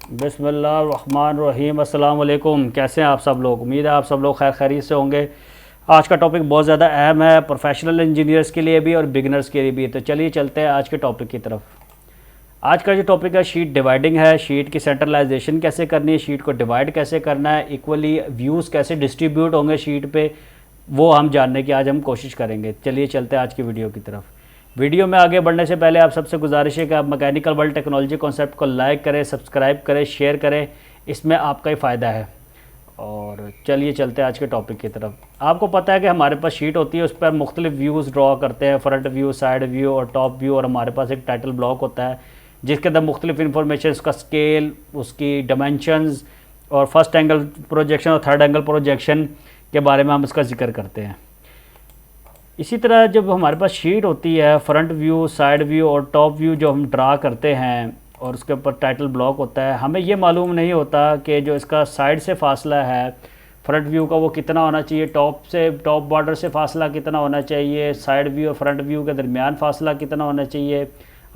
बिस्मिल्लाहिर्रहमानिर्रहीम। अस्सलाम वालेकुम। कैसे हैं आप सब लोग? उम्मीद है आप सब लोग खैर खैरियत से होंगे। आज का टॉपिक बहुत ज़्यादा अहम है, प्रोफेशनल इंजीनियर्स के लिए भी और बिगनर्स के लिए भी। तो चलिए चलते हैं आज के टॉपिक की तरफ। आज का जो टॉपिक है शीट डिवाइडिंग है। शीट की सेंट्रलाइजेशन कैसे करनी है, शीट को डिवाइड कैसे करना है, इक्वली व्यूज़ कैसे डिस्ट्रीब्यूट होंगे शीट पे, वो हम जानने की आज हम कोशिश करेंगे। चलिए चलते हैं आज की वीडियो की तरफ। वीडियो में आगे बढ़ने से पहले आप सबसे गुजारिश है कि आप मैकेनिकल वर्ल्ड टेक्नोलॉजी कॉन्सेप्ट को लाइक करें, सब्सक्राइब करें, शेयर करें, इसमें आपका ही फ़ायदा है। और चलिए चलते हैं आज के टॉपिक की तरफ। आपको पता है कि हमारे पास शीट होती है, उस पर मुख्तलिफ व्यूज़ ड्रॉ करते हैं, फ्रंट व्यू, साइड व्यू और टॉप व्यू, और हमारे पास एक टाइटल ब्लॉक होता है जिसके अंदर मुख्तलिफ इन्फॉर्मेशन, उसका स्केल, उसकी डायमेंशंस और फर्स्ट एंगल प्रोजेक्शन और थर्ड एंगल प्रोजेक्शन के बारे में हम इसका जिक्र करते हैं। इसी तरह जब हमारे पास शीट होती है, फ्रंट व्यू, साइड व्यू और टॉप व्यू जो हम ड्रा करते हैं और उसके ऊपर टाइटल ब्लॉक होता है, हमें ये मालूम नहीं होता कि जो इसका साइड से फासला है फ्रंट व्यू का वो कितना होना चाहिए, टॉप बॉर्डर से फासला कितना होना चाहिए, साइड व्यू और फ्रंट व्यू के दरमियान फासला कितना होना चाहिए,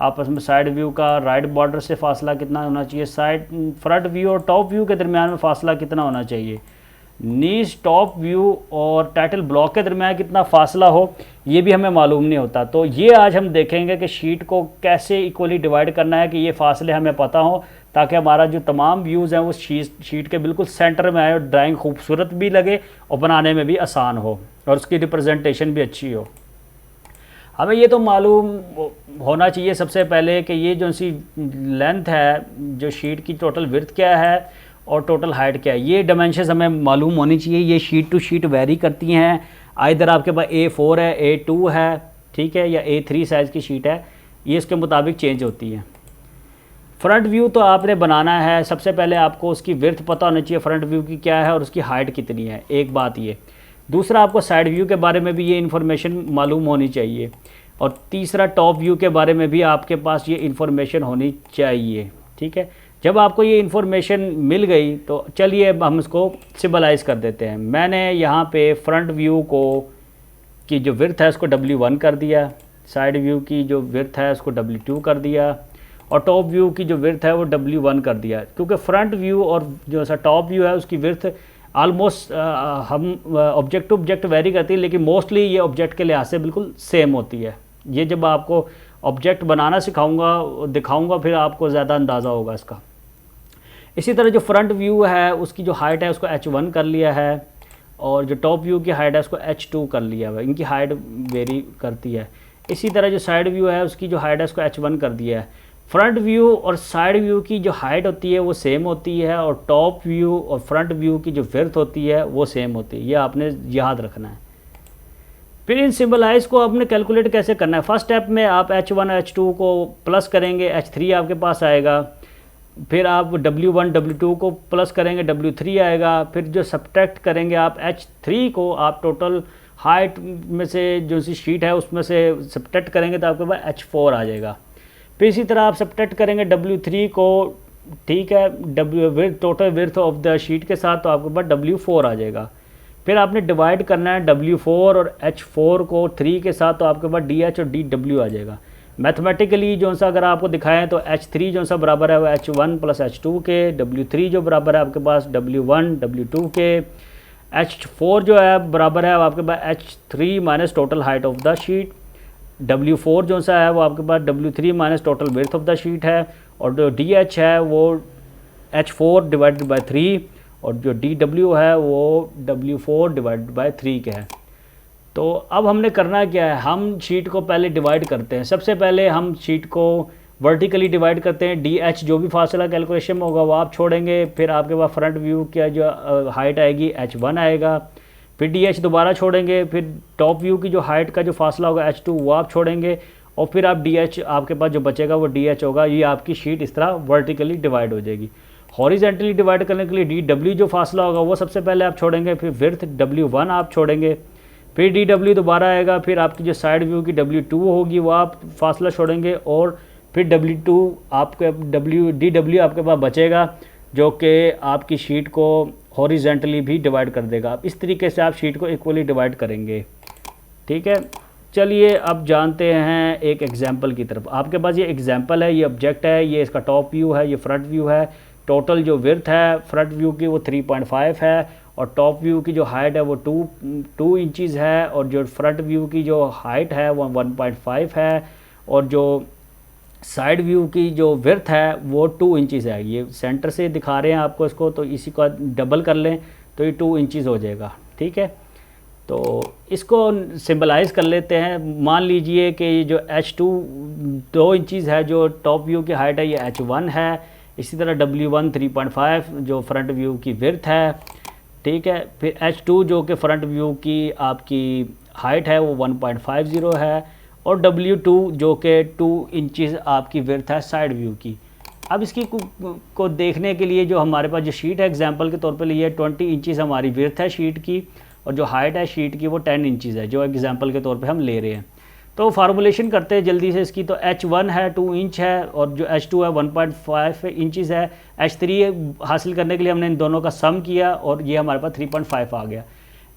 आपस में साइड व्यू का राइट बॉर्डर से फासला कितना होना चाहिए, फ्रंट व्यू और टॉप व्यू के दरमियान में फासला कितना होना चाहिए, नीज टॉप व्यू और टाइटल ब्लॉक के दरमियान कितना फासला हो, ये भी हमें मालूम नहीं होता। तो ये आज हम देखेंगे कि शीट को कैसे इक्वली डिवाइड करना है कि ये फासले हमें पता हो, ताकि हमारा जो तमाम व्यूज़ हैं वो शीट के बिल्कुल सेंटर में आए और ड्राइंग खूबसूरत भी लगे और बनाने में भी आसान हो और उसकी रिप्रेजेंटेशन भी अच्छी हो। हमें ये तो मालूम होना चाहिए सबसे पहले कि ये जो सी लेंथ है, जो शीट की टोटल विड्थ क्या है और टोटल हाइट क्या है, ये डायमेंशंस हमें मालूम होनी चाहिए। ये शीट टू शीट वेरी करती हैं। आइदर आपके पास A4 है, A2 है, ठीक है, या A3 साइज़ की शीट है, ये इसके मुताबिक चेंज होती है। फ्रंट व्यू तो आपने बनाना है, सबसे पहले आपको उसकी विड्थ पता होनी चाहिए फ्रंट व्यू की क्या है और उसकी हाइट कितनी है, एक बात ये। दूसरा, आपको साइड व्यू के बारे में भी ये इन्फॉर्मेशन मालूम होनी चाहिए। और तीसरा, टॉप व्यू के बारे में भी आपके पास ये इन्फॉर्मेशन होनी चाहिए, ठीक है। जब आपको ये इन्फॉर्मेशन मिल गई तो चलिए अब हम इसको सिंबलाइज कर देते हैं। मैंने यहाँ पे फ्रंट व्यू को की जो विड्थ है उसको W1 कर दिया, साइड व्यू की जो विड्थ है उसको W2 कर दिया और टॉप व्यू की जो विड्थ है वो W1 कर दिया। क्योंकि फ्रंट व्यू और जो सा टॉप व्यू है उसकी विड्थ आलमोस्ट हम ऑब्जेक्ट टू ऑब्जेक्ट वेरी करती है, लेकिन मोस्टली ये ऑब्जेक्ट के लिहाज से बिल्कुल सेम होती है। ये जब आपको ऑब्जेक्ट बनाना सिखाऊंगा, दिखाऊंगा, फिर आपको ज़्यादा अंदाज़ा होगा इसका। इसी तरह जो फ्रंट व्यू है उसकी जो हाइट है उसको H1 कर लिया है और जो टॉप व्यू की हाइट है उसको H2 कर लिया है। इनकी हाइट वेरी करती है। इसी तरह जो साइड व्यू है उसकी जो हाइट है उसको H1 कर दिया है। फ्रंट व्यू और साइड व्यू की जो हाइट होती है वो सेम होती है और टॉप व्यू और फ्रंट व्यू की जो विड्थ होती है वो सेम होती है। ये आपने याद रखना है। फिर इन सिंबलाइज को आपने कैलकुलेट कैसे करना है। फर्स्ट स्टेप में आप H1 H2 को प्लस करेंगे, H3 आपके पास आएगा। फिर आप W1 W2 को प्लस करेंगे, W3 आएगा। फिर जो सब्ट्रैक्ट करेंगे आप H3 को, आप टोटल हाइट में से जो सी शीट है उसमें से सब्ट्रैक्ट करेंगे तो आपके पास H4 आ जाएगा। फिर इसी तरह आप सब्ट्रैक्ट करेंगे W3 को, ठीक है, total width of the sheet के साथ, तो आपके पास W4 आ जाएगा। फिर आपने डिवाइड करना है W4 और H4 को 3 के साथ, तो आपके पास DH और DW आ जाएगा। मैथमेटिकली जो सा अगर आपको दिखाएं तो H3 जो सा बराबर है वो H1 प्लस H2 के, W3 जो बराबर है आपके पास W1 W2 के, H4 जो है बराबर है आपके पास H3 minus total height of the sheet, W4 जो सा है वो आपके पास W3 minus total width of the sheet है, और जो DH है वो H4 डिवाइडेड बाई 3 और जो DW है वो W4 डिवाइडेड बाई 3 के है। तो अब हमने करना क्या है, हम शीट को पहले डिवाइड करते हैं। सबसे पहले हम शीट को वर्टिकली डिवाइड करते हैं। DH जो भी फासला कैलकुलेशन में होगा वो आप छोड़ेंगे। फिर आपके पास फ्रंट व्यू की जो हाइट आएगी H1 आएगा। फिर DH दोबारा छोड़ेंगे। फिर टॉप व्यू की जो हाइट का जो फासला होगा H2 वो आप छोड़ेंगे और फिर आप DH, आपके पास जो बचेगा वो DH होगा। ये आपकी शीट इस तरह वर्टिकली डिवाइड हो जाएगी। हॉरिजेंटली डिवाइड करने के लिए DW जो फासला होगा वो सबसे पहले आप छोड़ेंगे। फिर विड्थ W1 आप छोड़ेंगे। फिर DW दोबारा आएगा। फिर आपकी जो साइड व्यू की W2 होगी वो आप फासला छोड़ेंगे और फिर W2 आपके DW आपके पास बचेगा, जो कि आपकी शीट को हॉरिजेंटली भी डिवाइड कर देगा। इस तरीके से आप शीट को इक्वली डिवाइड करेंगे, ठीक है। चलिए अब जानते हैं एक एग्जांपल की तरफ। आपके पास ये एग्जांपल है, ये ऑब्जेक्ट है, ये इसका टॉप व्यू है, ये फ्रंट व्यू है। टोटल जो विड्थ है फ्रंट व्यू की वो 3.5 है, और टॉप व्यू की जो हाइट है वो 2 इंचज़ है, और जो फ्रंट व्यू की जो हाइट है वो 1.5 है, और जो साइड व्यू की जो विड्थ है वो 2 इंचज़ है। ये सेंटर से दिखा रहे हैं आपको इसको, तो इसी को डबल कर लें तो ये 2 इंचज़ हो जाएगा। ठीक है, तो इसको सिंबलाइज कर लेते हैं। मान लीजिए कि ये जो H2 2 इंचज़ है, जो टॉप व्यू की हाइट है ये H1 है। इसी तरह W1 3.5 जो फ्रंट व्यू की विड्थ है। ठीक है, फिर H2 जो कि फ्रंट व्यू की आपकी हाइट है वो 1.50 है, और W2 जो कि 2 इंचज़ आपकी विड्थ है साइड व्यू की। अब इसकी को देखने के लिए जो हमारे पास जो शीट है एग्जांपल के तौर पे लिए 20 इंचज़ हमारी विड्थ है शीट की, और जो हाइट है शीट की वो 10 इंचज़ है, जो एग्जांपल के तौर पे हम ले रहे हैं। तो फार्मूलेशन करते हैं जल्दी से इसकी। तो H1 है 2 इंच है, और जो H2 है 1.5 इंचज़ है। H3 हासिल करने के लिए हमने इन दोनों का सम किया, और ये हमारे पास 3.5 आ गया।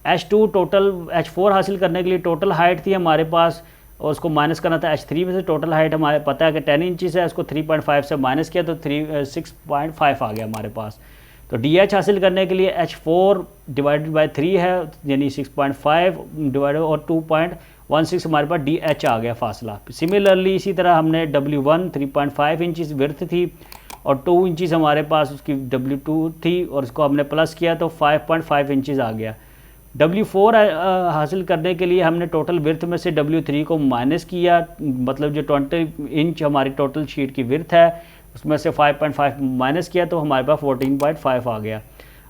H2 टोटल H4 हासिल करने के लिए टोटल हाइट थी हमारे पास, और उसको माइनस करना था H3 में से। टोटल हाइट हमारे पता है कि 10 इंचज़ है, उसको 3.5 से माइनस किया तो 6.5 आ गया हमारे पास। तो DH हासिल करने के लिए H4 डिवाइडेड बाई 3 है, यानी 6.5 डिवाइडेड, और 2.16 हमारे पास DH आ गया फासला। सिमिलरली इसी तरह हमने W1 3.5 इंचज़ विड्थ थी, और 2 इंचज़ हमारे पास उसकी W2 थी, और इसको हमने प्लस किया तो 5.5 इंचज़ आ गया। W4 हासिल करने के लिए हमने टोटल विड्थ में से W3 को माइनस किया, मतलब जो 20 इंच हमारी टोटल शीट की विड्थ है उसमें से 5.5 माइनस किया तो हमारे पास 14.5 आ गया।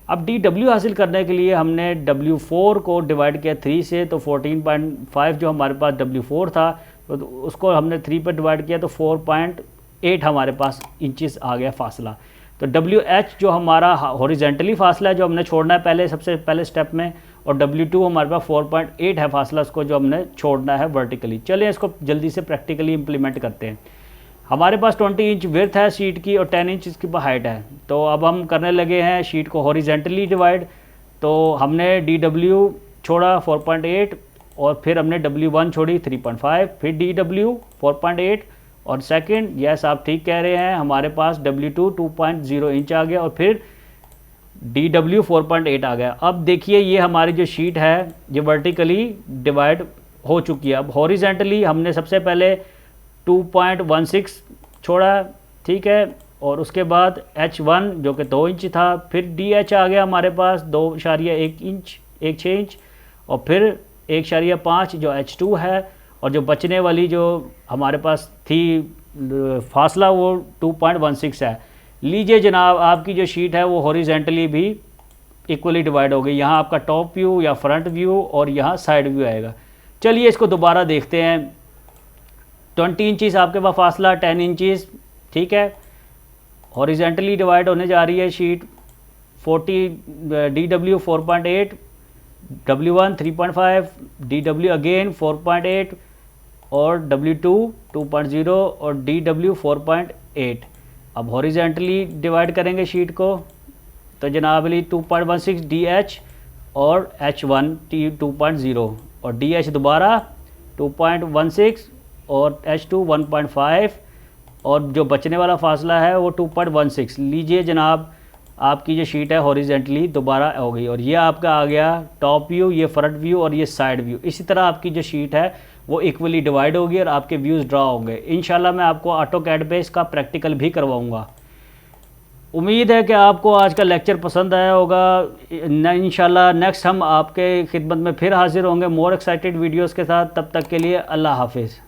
अब DW हासिल करने के लिए हमने W4 को डिवाइड किया 3 से, तो 14.5 जो हमारे पास W4 था तो उसको हमने 3 पर डिवाइड किया तो 4.8 हमारे पास इंचज़ आ गया फासला। तो WH जो हमारा हॉरिजेंटली फासला है जो हमने छोड़ना है पहले सबसे पहले स्टेप में, और W2 हमारे पास 4.8 है फासला, उसको जो हमने छोड़ना है वर्टिकली। चलिए इसको जल्दी से प्रैक्टिकली इम्प्लीमेंट करते हैं। हमारे पास 20 इंच विड्थ है शीट की, और 10 इंच इसकी हाइट है। तो अब हम करने लगे हैं शीट को हॉरिजेंटली डिवाइड। तो हमने DW छोड़ा 4.8, और फिर हमने W1 छोड़ी 3.5, फिर DW 4.8, और सेकंड, यस आप ठीक कह रहे हैं, हमारे पास W2 2.0 इंच आ गया, और फिर DW 4.8 आ गया। अब देखिए ये हमारी जो शीट है ये वर्टिकली डिवाइड हो चुकी है। अब हॉरिजेंटली हमने सबसे पहले 2.16 छोड़ा, ठीक है, और उसके बाद H1 जो कि 2 इंच था, फिर DH आ गया हमारे पास 2.1 इंच 1.6 इंच, और फिर 1.5 जो H2 है, और जो बचने वाली जो हमारे पास थी फासला वो 2.16 है। लीजिए जनाब आपकी जो शीट है वो हॉरिजेंटली भी इक्वली डिवाइड हो गई। यहाँ आपका टॉप व्यू या फ्रंट व्यू और यहाँ साइड व्यू आएगा। चलिए इसको दोबारा देखते हैं। 20 इंचज़ आपके पास फासला, 10 इंचज़, ठीक है, हॉरिजेंटली डिवाइड होने जा रही है sheet. 40 DW 4.8, W1 3.5, DW again 4.8, और W2 2.0, और DW 4.8। अब हॉरिजेंटली डिवाइड करेंगे शीट को, तो जनाब अली 2.16 DH और H1 2.0, और DH दोबारा 2.16, और H2 1.5, और जो बचने वाला फासला है वो 2.16। लीजिए जनाब आपकी जो शीट है हॉरिजेंटली दोबारा हो गई, और ये आपका आ गया टॉप व्यू, ये फ्रंट व्यू, और ये साइड व्यू। इसी तरह आपकी जो शीट है वो इक्वली डिवाइड होगी और आपके व्यूज़ ड्रा होंगे। इंशाल्लाह मैं आपको ऑटोकैड पे इसका प्रैक्टिकल भी करवाऊँगा। उम्मीद है कि आपको आज का लेक्चर पसंद आया होगा। इंशाल्लाह नेक्स्ट हम आपके खिदमत में फिर हाजिर होंगे मोर एक्साइटेड वीडियोज़ के साथ। तब तक के लिए अल्लाह हाफिज़।